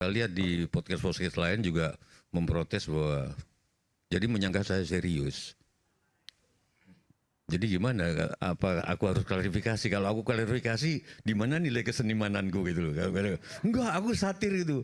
Saya lihat di podcast lain juga memprotes bahwa jadi menyangka saya serius. Jadi gimana? Apa aku harus klarifikasi? Kalau aku klarifikasi, di mana nilai kesenimananku gitu loh? Enggak, aku satir itu.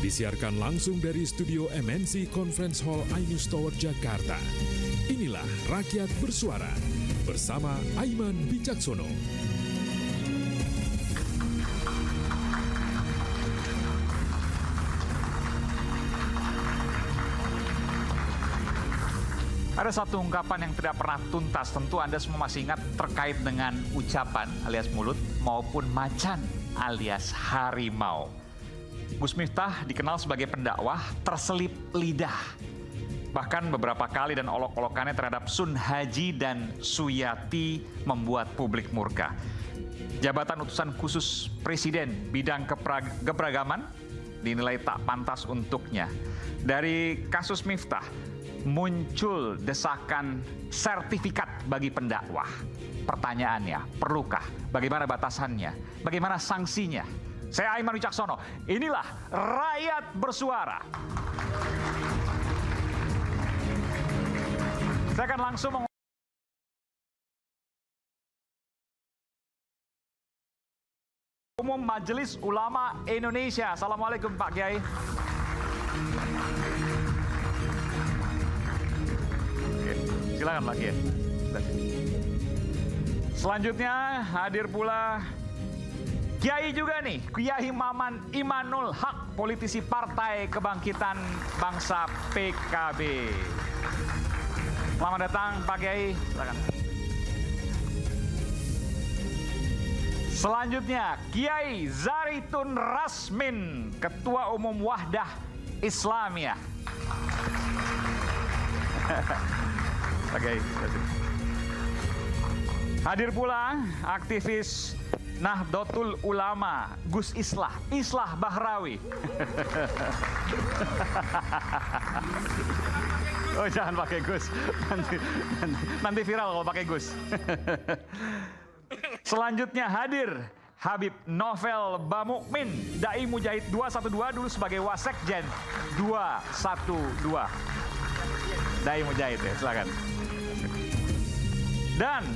Disiarkan langsung dari studio MNC Conference Hall Ainus Tower, Jakarta. Inilah Rakyat Bersuara bersama Aiman Wicaksono. Ada satu ungkapan yang tidak pernah tuntas, tentu Anda semua masih ingat, terkait dengan ucapan alias mulut maupun macan alias harimau. Gus Miftah dikenal sebagai pendakwah terselip lidah. Bahkan beberapa kali dan olok-olokannya terhadap Sun Haji dan Suyati membuat publik murka. Jabatan utusan khusus Presiden bidang keberagaman dinilai tak pantas untuknya. Dari kasus Miftah muncul desakan sertifikat bagi pendakwah. Pertanyaannya, perlukah? Bagaimana batasannya? Bagaimana sanksinya? Saya Aiman Wicaksono, inilah Rakyat Bersuara. Saya akan langsung Umum Majelis Ulama Indonesia. Assalamualaikum Pak Kiai. Oke, silakan Pak Kiai. Selanjutnya hadir pula Kiai juga nih, Kiai Maman Imanul Haq, politisi Partai Kebangkitan Bangsa PKB. Selamat datang Pak Kiai, silakan. Selanjutnya Kiai Zaritun Rasmin, Ketua Umum Wahdah Islamiyah. Pak Kiai, hadir pula aktivis Nahdlatul Ulama, Gus Islah Bahrawi. Oh jangan pakai Gus, nanti viral kalau pakai Gus. Selanjutnya hadir Habib Novel Bamukmin, Dai Mujahid 212, dulu sebagai Wasekjen 212. Dai Mujahid ya, silakan. Dan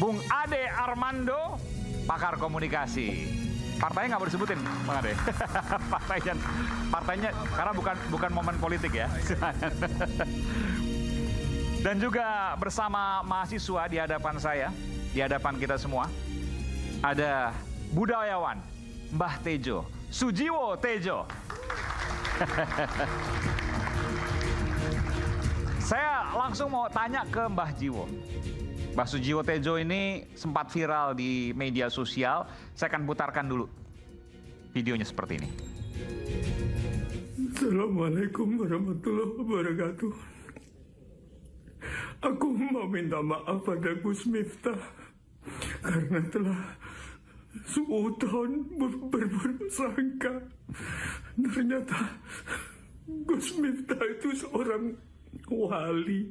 Bung Ade Armando, pakar komunikasi. Partainya nggak boleh disebutin, Bang Ade. Partainya karena bukan momen politik ya. Dan juga bersama mahasiswa di hadapan saya, di hadapan kita semua, ada budayawan Mbah Tejo, Sujiwo Tejo. Saya langsung mau tanya ke Mbah Jiwo. Mbah Sujiwo Tejo ini sempat viral di media sosial. Saya akan putarkan dulu videonya seperti ini. Assalamualaikum warahmatullahi wabarakatuh. Aku mau minta maaf pada Gus Miftah karena telah suudzon berburuk sangka. Ternyata Gus Miftah itu seorang wali.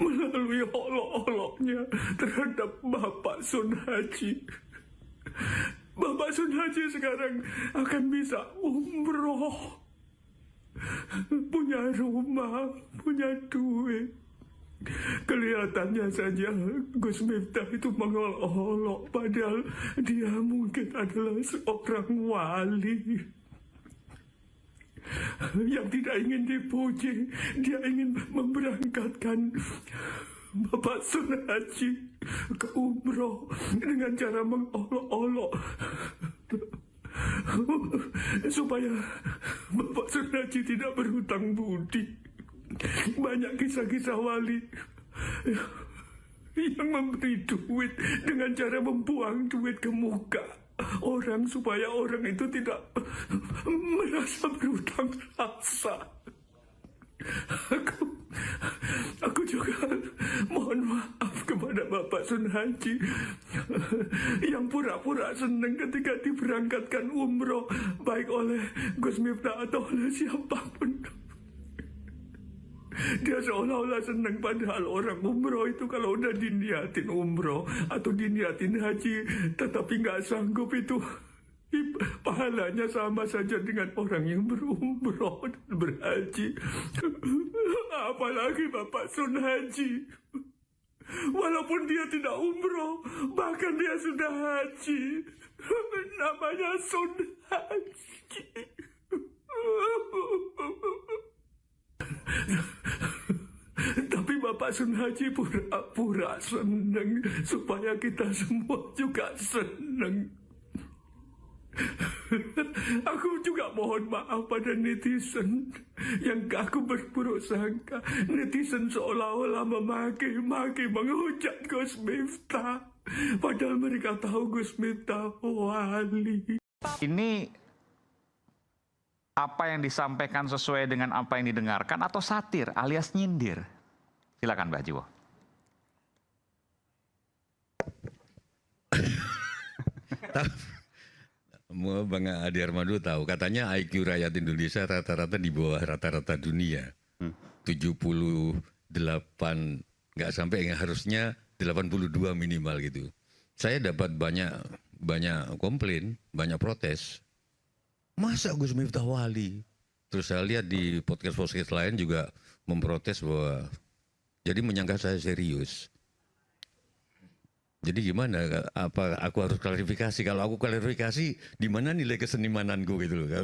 Melalui olok-oloknya terhadap Bapak Sun Haji. Bapak Sun Haji sekarang akan bisa umroh. Punya rumah, punya duit. Kelihatannya saja Gus Miftah itu mengolok-olok, padahal dia mungkin adalah seorang wali yang tidak ingin dipuji. Dia ingin memberangkatkan Bapak Sun Haji ke umroh dengan cara mengolok-olok supaya Bapak Sun Haji tidak berhutang budi. Banyak kisah-kisah wali yang memberi duit dengan cara membuang duit ke muka orang supaya orang itu tidak merasa berhutang rasa. Aku juga mohon maaf kepada Bapak Sun Haji yang pura-pura senang ketika diberangkatkan umroh, baik oleh Gus Miftah atau oleh siapapun. Dia seolah-olah senang, padahal orang umroh itu kalau udah diniatin umroh atau diniatin haji tetapi nggak sanggup, itu pahalanya sama saja dengan orang yang berumroh dan berhaji. Apalagi Bapak Sun Haji, walaupun dia tidak umroh, bahkan dia sudah haji, namanya Sun Haji. Tapi Bapak Sun Haji pura-pura senang supaya kita semua juga senang. Aku juga mohon maaf pada netizen yang aku berburuk sangka. Netizen seolah-olah memaki-maki, menghujat Gus Miftah, padahal mereka tahu Gus Miftah wali. Ini apa yang disampaikan sesuai dengan apa yang didengarkan atau satir alias nyindir? Silakan Mbah Jiwo. Bang Adi Armando tahu, katanya IQ rakyat Indonesia rata-rata di bawah rata-rata dunia. 78, nggak sampai, harusnya 82 minimal gitu. Saya dapat banyak komplain, banyak protes. Masa Gus Miftah wali? Terus saya lihat di podcast lain juga memprotes bahwa, jadi menyangka saya serius. Jadi gimana? Apa aku harus klarifikasi? Kalau aku klarifikasi, di mana nilai kesenimananku gitu loh?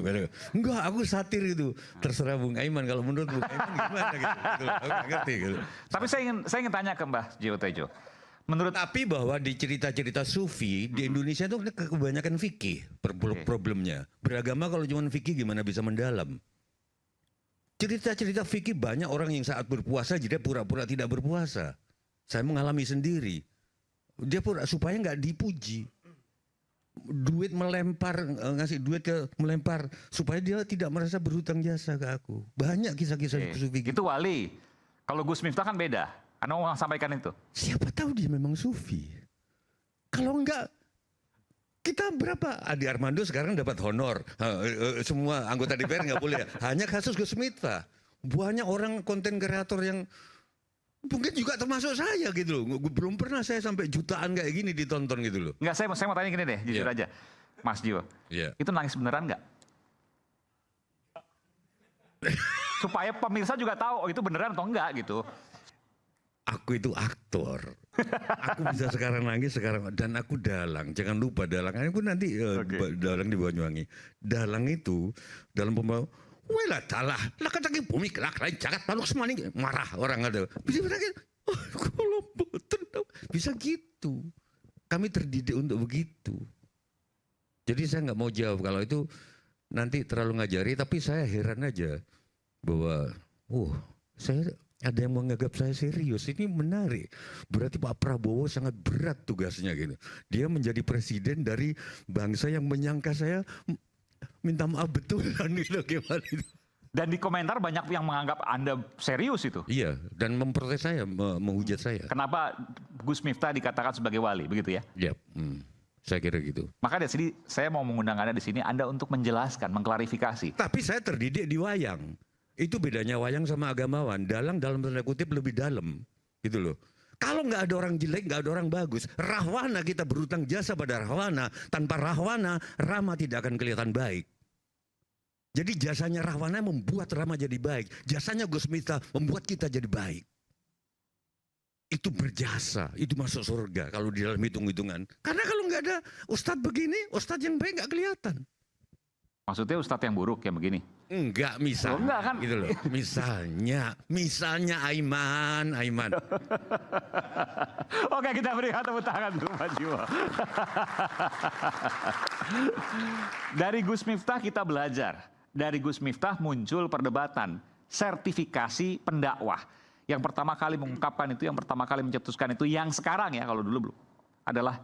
Enggak, aku satir itu. Terserah Bung Aiman. Kalau menurut Bung Aiman gimana gitu? Aku nggak ngerti gitu. Tapi saya ingin tanya ke Mbah Jiwo Tejo. Tapi bahwa di cerita-cerita sufi di Indonesia itu kebanyakan fikih problemnya. Beragama kalau cuma fikih gimana bisa mendalam? Cerita-cerita fikih banyak orang yang saat berpuasa jadi pura-pura tidak berpuasa. Saya mengalami sendiri. Dia pura supaya nggak dipuji. Duit ngasih duit melempar supaya dia tidak merasa berhutang jasa ke aku. Banyak kisah-kisah sufi. Itu wali. Kalau Gus Miftah kan beda. Anda mau sampaikan itu. Siapa tahu dia memang sufi. Kalau enggak, kita berapa? Adi Armando sekarang dapat honor. Semua anggota DPR nggak boleh. Hanya kasus Gus Miftah. Banyak orang konten kreator yang mungkin juga termasuk saya gitu loh. Belum pernah saya sampai jutaan kayak gini ditonton gitu loh. Enggak, saya mau tanya gini deh, jujur aja. Mas Jiwo, itu nangis beneran nggak? Supaya pemirsa juga tahu, oh itu beneran atau enggak gitu. Aku itu aktor. Aku bisa sekarang nangis, dan aku dalang. Jangan lupa dalang. Aku nanti dalang di Banyuwangi. Dalang itu dalam pembawa. Wela talah, lah katanya bumi kelak lain jagat lalu semua ini marah orang ada. Bisa berangkat. Oh, kalau boten bisa gitu. Kami terdidik untuk begitu. Jadi saya nggak mau jawab kalau itu nanti terlalu ngajari. Tapi saya heran aja bahwa, saya ada yang menganggap saya serius. Ini menarik. Berarti Pak Prabowo sangat berat tugasnya gitu. Dia menjadi presiden dari bangsa yang menyangka saya minta maaf betulan gitu, gimana itu. Dan di komentar banyak yang menganggap Anda serius itu. Iya, dan memprotes saya, menghujat saya. Kenapa Gus Miftah dikatakan sebagai wali, begitu ya? Iya, saya kira gitu. Maka dari sini saya mau mengundang Anda di sini, Anda untuk menjelaskan, mengklarifikasi. Tapi saya terdidik di wayang. Itu bedanya wayang sama agamawan. Dalang dalam tanda kutip lebih dalam, gitu loh. Kalau nggak ada orang jelek, nggak ada orang bagus. Rahwana, kita berutang jasa pada Rahwana. Tanpa Rahwana, Rama tidak akan kelihatan baik. Jadi jasanya Rahwana membuat Rama jadi baik. Jasanya Gus Miftah membuat kita jadi baik. Itu berjasa, itu masuk surga kalau di dalam hitung-hitungan. Karena kalau nggak ada ustadz begini, ustadz yang baik nggak kelihatan. Maksudnya ustadz yang buruk yang begini? Enggak, misalnya. Enggak kan? Gitu loh. Misalnya Aiman. Oke, kita berikan tepuk tangan dulu Pak Jiwo. Dari Gus Miftah kita belajar. Dari Gus Miftah muncul perdebatan sertifikasi pendakwah. Yang pertama kali mengungkapkan itu, yang pertama kali mencetuskan itu, yang sekarang ya, kalau dulu belum, adalah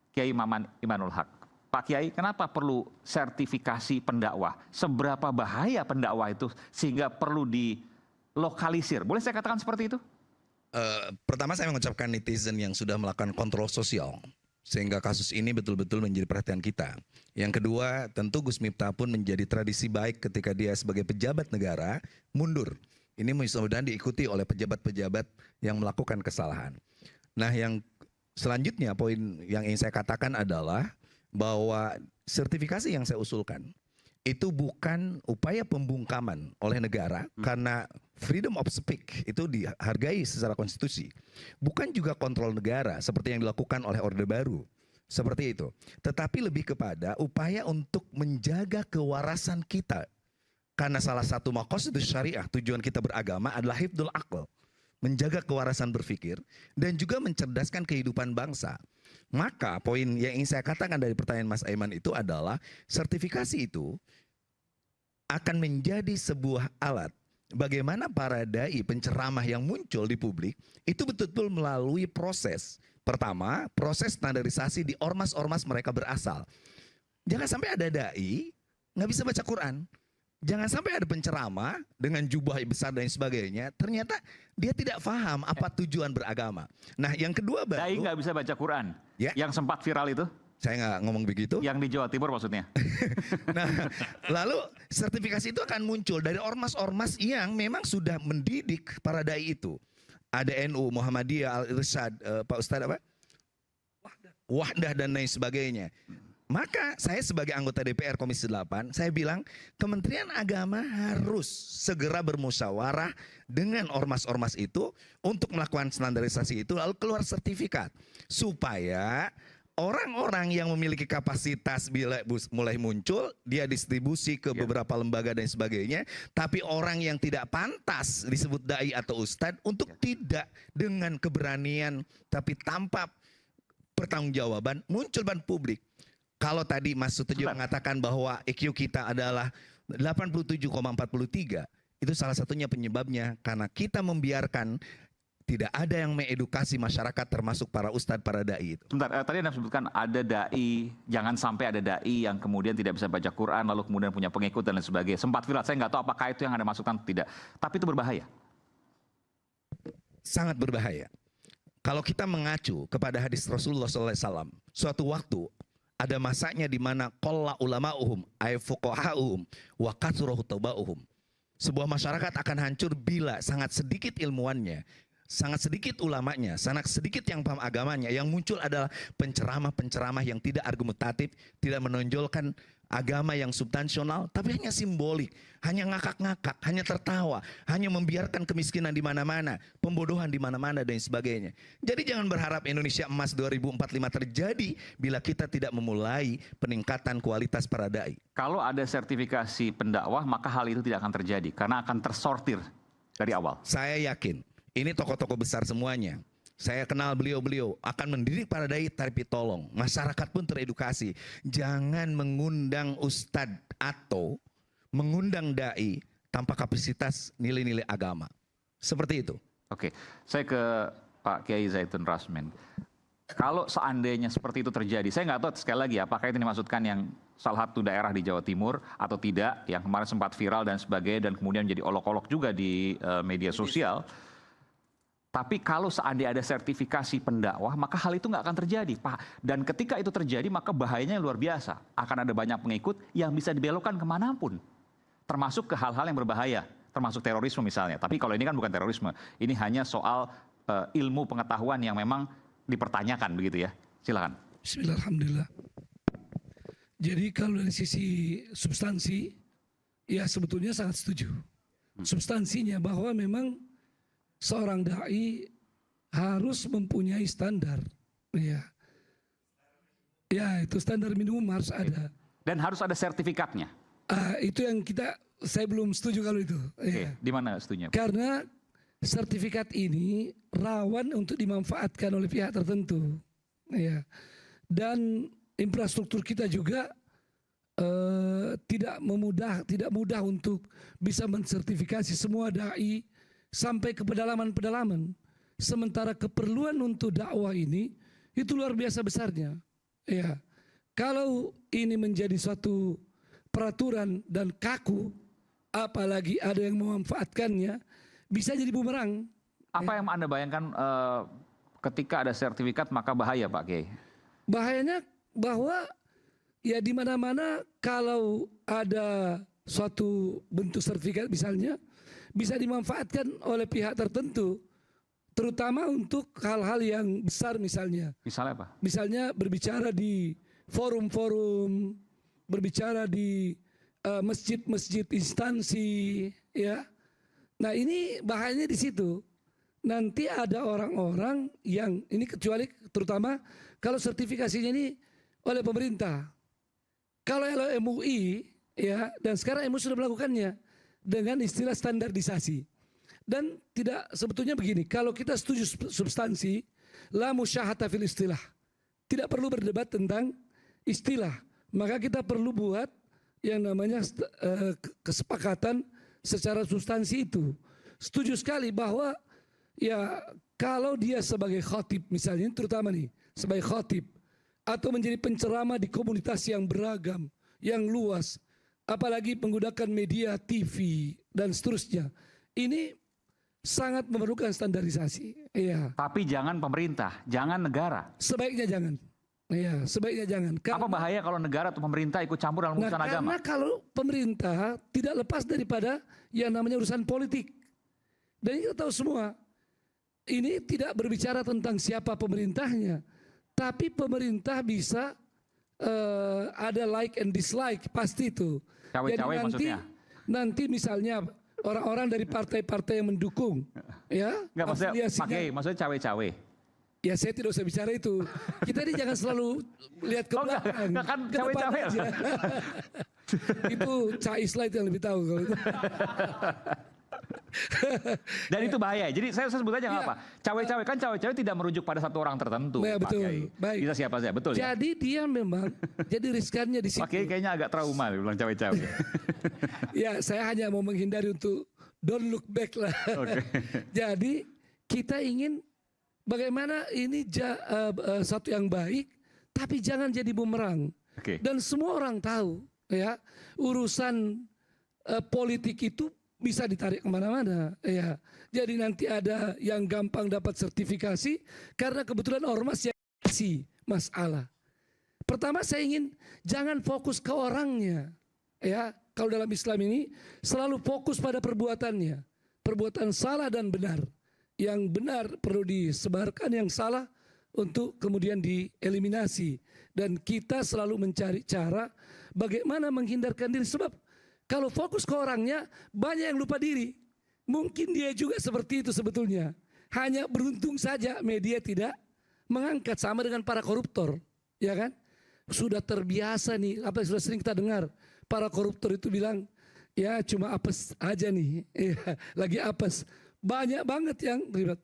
Kiai Maman Imanul Haq. Pak Kiai, kenapa perlu sertifikasi pendakwah? Seberapa bahaya pendakwah itu sehingga perlu lokalisir. Boleh saya katakan seperti itu? Pertama saya mengucapkan netizen yang sudah melakukan kontrol sosial sehingga kasus ini betul-betul menjadi perhatian kita. Yang kedua, tentu Gus Miftah pun menjadi tradisi baik ketika dia sebagai pejabat negara mundur. Ini mudah-mudahan diikuti oleh pejabat-pejabat yang melakukan kesalahan. Nah, yang selanjutnya poin yang ingin saya katakan adalah bahwa sertifikasi yang saya usulkan itu bukan upaya pembungkaman oleh negara karena freedom of speech itu dihargai secara konstitusi. Bukan juga kontrol negara seperti yang dilakukan oleh Orde Baru. Seperti itu. Tetapi lebih kepada upaya untuk menjaga kewarasan kita. Karena salah satu maqasid syariah, tujuan kita beragama adalah hifdzul aql. Menjaga kewarasan berpikir dan juga mencerdaskan kehidupan bangsa. Maka poin yang ingin saya katakan dari pertanyaan Mas Aiman itu adalah sertifikasi itu akan menjadi sebuah alat bagaimana para dai penceramah yang muncul di publik itu betul-betul melalui proses. Pertama, proses standarisasi di ormas-ormas mereka berasal. Jangan sampai ada dai nggak bisa baca Quran. Jangan sampai ada penceramah dengan jubah besar dan sebagainya, ternyata dia tidak paham apa tujuan beragama. Nah, yang kedua baru Dai nggak bisa baca Quran. Ya. Yang sempat viral itu? Saya nggak ngomong begitu. Yang di Jawa Timur maksudnya? Nah, lalu sertifikasi itu akan muncul dari ormas-ormas yang memang sudah mendidik para dai itu. Ada NU, Muhammadiyah, Al-Irsyad, Pak Ustadz apa? Wahdah dan lain sebagainya. Maka saya sebagai anggota DPR Komisi 8, saya bilang Kementerian Agama harus segera bermusyawarah dengan ormas-ormas itu untuk melakukan standarisasi itu lalu keluar sertifikat. Supaya orang-orang yang memiliki kapasitas bila mulai muncul, dia distribusi ke beberapa lembaga dan sebagainya. Tapi orang yang tidak pantas disebut dai atau ustadz untuk tidak dengan keberanian tapi tanpa pertanggungjawaban muncul ban publik. Kalau tadi Mas Sutejo mengatakan bahwa EQ kita adalah 87,43, itu salah satunya penyebabnya karena kita membiarkan tidak ada yang mengedukasi masyarakat termasuk para ustadz, para dai itu. Sebentar, tadi Anda sebutkan ada dai, jangan sampai ada dai yang kemudian tidak bisa baca Quran lalu kemudian punya pengikut dan lain sebagainya. Sempat viral, saya nggak tahu apakah itu yang Anda maksudkan atau tidak. Tapi itu berbahaya. Sangat berbahaya. Kalau kita mengacu kepada hadis Rasulullah SAW, suatu waktu ada masanya di mana qalla ulama'uhum ay fuqaha'uhum wa katsurahu taba'uhum. Sebuah masyarakat akan hancur bila sangat sedikit ilmuannya, sangat sedikit ulamanya, sangat sedikit yang paham agamanya. Yang muncul adalah penceramah-penceramah yang tidak argumentatif, tidak menonjolkan agama yang substansional, tapi hanya simbolik, hanya ngakak-ngakak, hanya tertawa, hanya membiarkan kemiskinan di mana-mana, pembodohan di mana-mana dan sebagainya. Jadi jangan berharap Indonesia emas 2045 terjadi bila kita tidak memulai peningkatan kualitas para dai. Kalau ada sertifikasi pendakwah, maka hal itu tidak akan terjadi karena akan tersortir dari awal. Saya yakin ini tokoh-tokoh besar semuanya. Saya kenal beliau-beliau akan mendidik para dai, tapi tolong masyarakat pun teredukasi. Jangan mengundang ustadz atau mengundang dai tanpa kapasitas nilai-nilai agama. Seperti itu. Oke, saya ke Pak Kiai Zaitun Rasmin. Kalau seandainya seperti itu terjadi, saya nggak tahu sekali lagi apakah itu dimaksudkan yang salah satu daerah di Jawa Timur atau tidak, yang kemarin sempat viral dan sebagainya dan kemudian jadi olok-olok juga di media sosial. Tapi kalau seandainya ada sertifikasi pendakwah, maka hal itu nggak akan terjadi, Pak. Dan ketika itu terjadi, maka bahayanya luar biasa. Akan ada banyak pengikut yang bisa dibelokkan kemanapun. Termasuk ke hal-hal yang berbahaya, termasuk terorisme misalnya. Tapi kalau ini kan bukan terorisme, ini hanya soal ilmu pengetahuan yang memang dipertanyakan begitu ya. Silakan. Bismillahirrahmanirrahim. Jadi kalau dari sisi substansi, ya sebetulnya sangat setuju. Substansinya bahwa memang seorang dai harus mempunyai standar, ya itu standar minimum harus ada. Dan harus ada sertifikatnya. Itu yang saya belum setuju kalau itu. Oke, di mana setujunya? Karena sertifikat ini rawan untuk dimanfaatkan oleh pihak tertentu, ya. Dan infrastruktur kita juga tidak mudah untuk bisa mensertifikasi semua dai sampai ke pedalaman-pedalaman. Sementara keperluan untuk dakwah ini itu luar biasa besarnya. Ya. Kalau ini menjadi suatu peraturan dan kaku, apalagi ada yang memanfaatkannya, bisa jadi bumerang. Apa yang Anda bayangkan ketika ada sertifikat maka bahaya Pak Kiai? Bahayanya bahwa ya di mana-mana kalau ada suatu bentuk sertifikat misalnya bisa dimanfaatkan oleh pihak tertentu, terutama untuk hal-hal yang besar misalnya. Misalnya apa? Misalnya berbicara di forum-forum, berbicara di masjid-masjid instansi, ya. Nah ini bahayanya di situ. Nanti ada orang-orang yang ini kecuali terutama kalau sertifikasinya ini oleh pemerintah. Kalau MUI ya, dan sekarang MUI sudah melakukannya dengan istilah standarisasi. Dan tidak sebetulnya begini, kalau kita setuju substansi, la musyahata fil istilah. Tidak perlu berdebat tentang istilah. Maka kita perlu buat yang namanya kesepakatan secara substansi itu. Setuju sekali bahwa ya kalau dia sebagai khatib misalnya, terutama nih sebagai khatib atau menjadi penceramah di komunitas yang beragam, yang luas, apalagi menggunakan media TV dan seterusnya, ini sangat memerlukan standarisasi. Iya. Tapi jangan pemerintah, jangan negara. Sebaiknya jangan. Iya, sebaiknya jangan. Apa bahaya kalau negara atau pemerintah ikut campur dalam urusan agama? Karena kalau pemerintah tidak lepas daripada yang namanya urusan politik. Dan kita tahu semua, ini tidak berbicara tentang siapa pemerintahnya, tapi pemerintah bisa ada like and dislike, pasti itu. Cawe-cawe Jadi maksudnya? nanti misalnya orang-orang dari partai-partai yang mendukung, ya, Enggak, maksudnya afiliasinya- Pak Kiai, maksudnya cawe-cawe. Ya saya tidak usah bicara itu. Kita ini jangan selalu lihat ke Oh, enggak, belakang. enggak, kan ke depan cawe-cawe. aja. Itu Cais lah itu yang lebih tahu kalau itu. Dan itu bahaya. Jadi saya sebut aja nggak Iya. apa. Cawe-cawe kan cawe-cawe tidak merujuk pada satu orang tertentu. Ya, Pak betul. Kiai. Baik. Bisa siapa saja, betul ya. Jadi dia memang jadi riskannya di situ. Pak Kiai kayaknya agak trauma dia bilang cawe-cawe. Ya saya hanya mau menghindari untuk don't look back lah. Oke. Jadi kita ingin bagaimana ini satu yang baik, tapi jangan jadi bumerang. Oke. Dan semua orang tahu, ya urusan politik itu bisa ditarik kemana-mana. Ya, jadi nanti ada yang gampang dapat sertifikasi karena kebetulan ormas yang kasih masalah. Pertama saya ingin jangan fokus ke orangnya. Ya, kalau dalam Islam ini selalu fokus pada perbuatannya. Perbuatan salah dan benar. Yang benar perlu disebarkan, yang salah untuk kemudian dieliminasi. Dan kita selalu mencari cara bagaimana menghindarkan diri. Sebab kalau fokus ke orangnya banyak yang lupa diri. Mungkin dia juga seperti itu sebetulnya. Hanya beruntung saja media tidak mengangkat, sama dengan para koruptor. Ya kan? Sudah terbiasa nih, apa yang sudah sering kita dengar. Para koruptor itu bilang, ya cuma apes aja nih. Ya, lagi apes. Banyak banget yang ribet.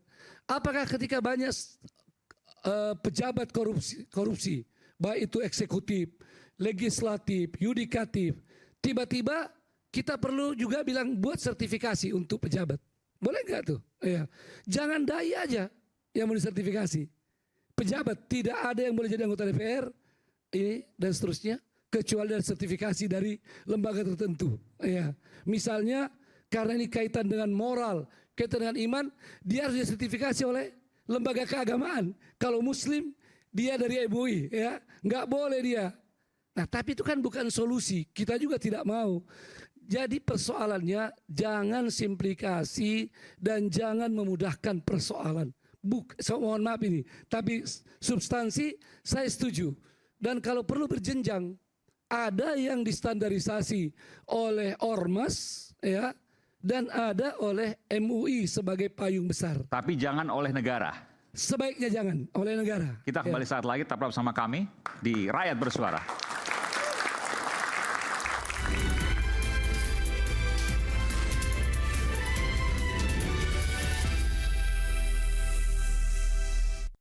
Apakah ketika banyak pejabat korupsi, baik itu eksekutif, legislatif, yudikatif, tiba-tiba kita perlu juga bilang buat sertifikasi untuk pejabat. Boleh nggak tuh? Ya. Jangan dai aja yang mau disertifikasi. Pejabat tidak ada yang boleh jadi anggota DPR ini dan seterusnya kecuali dari sertifikasi dari lembaga tertentu. Ya. Misalnya karena ini kaitan dengan moral, kaitan dengan iman, dia harus disertifikasi oleh lembaga keagamaan. Kalau Muslim dia dari MUI, ya nggak boleh dia. Nah tapi itu kan bukan solusi, kita juga tidak mau. Jadi persoalannya jangan simplikasi dan jangan memudahkan persoalan. Mohon maaf ini, tapi substansi saya setuju. Dan kalau perlu berjenjang, ada yang distandarisasi oleh ormas, ya, dan ada oleh MUI sebagai payung besar. Tapi jangan oleh negara. Sebaiknya jangan oleh negara. Kita kembali saat lagi, tetaplah bersama kami di Rakyat Bersuara.